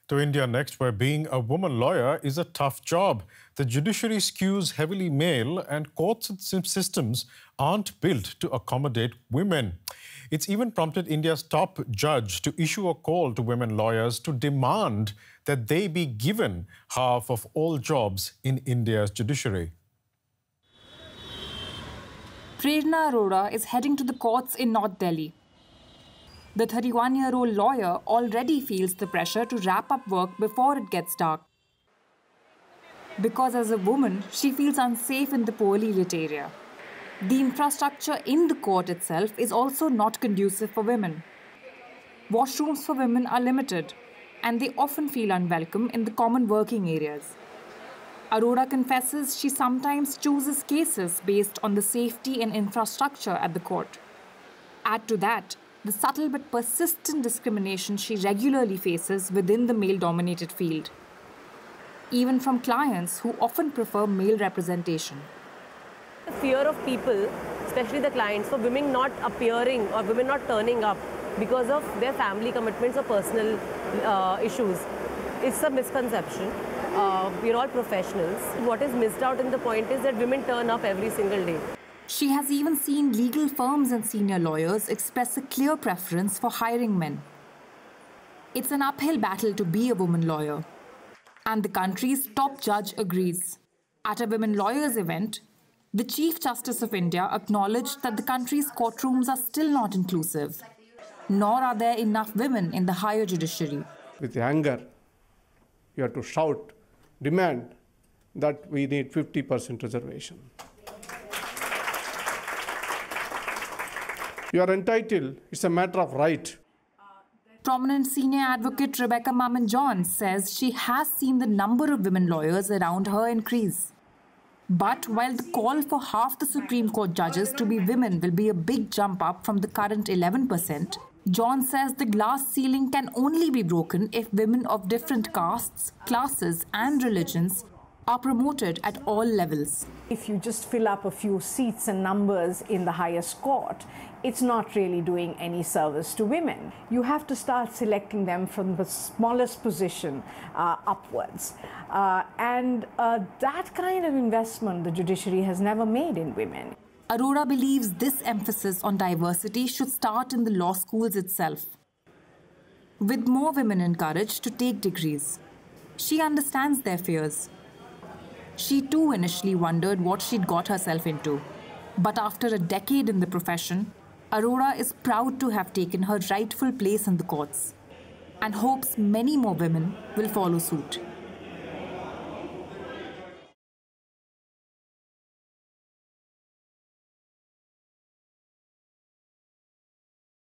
To India next, where being a woman lawyer is a tough job. The judiciary skews heavily male and courts and systems aren't built to accommodate women. It's even prompted India's top judge to issue a call to women lawyers to demand that they be given half of all jobs in India's judiciary. Prerna Arora is heading to the courts in North Delhi. The 31-year-old lawyer already feels the pressure to wrap up work before it gets dark. Because as a woman, she feels unsafe in the poorly lit area. The infrastructure in the court itself is also not conducive for women. Washrooms for women are limited, and they often feel unwelcome in the common working areas. Arora confesses she sometimes chooses cases based on the safety and infrastructure at the court. Add to that the subtle but persistent discrimination she regularly faces within the male-dominated field, even from clients who often prefer male representation. The fear of people, especially the clients, for women not appearing or women not turning up because of their family commitments or personal issues, it's a misconception. We're all professionals. What is missed out in the point is that women turn up every single day. She has even seen legal firms and senior lawyers express a clear preference for hiring men. It's an uphill battle to be a woman lawyer. And the country's top judge agrees. At a women lawyers event, the Chief Justice of India acknowledged that the country's courtrooms are still not inclusive, nor are there enough women in the higher judiciary. With anger, you have to shout, demand that we need 50% reservation. You are entitled, it's a matter of right. Prominent senior advocate Rebecca Mammon-John says she has seen the number of women lawyers around her increase. But while the call for half the Supreme Court judges to be women will be a big jump up from the current 11%, John says the glass ceiling can only be broken if women of different castes, classes and religions are promoted at all levels. If you just fill up a few seats and numbers in the highest court, it's not really doing any service to women. You have to start selecting them from the smallest position upwards. And that kind of investment the judiciary has never made in women. Arora believes this emphasis on diversity should start in the law schools itself, with more women encouraged to take degrees. She understands their fears. She too initially wondered what she'd got herself into. But after a decade in the profession, Arora is proud to have taken her rightful place in the courts and hopes many more women will follow suit.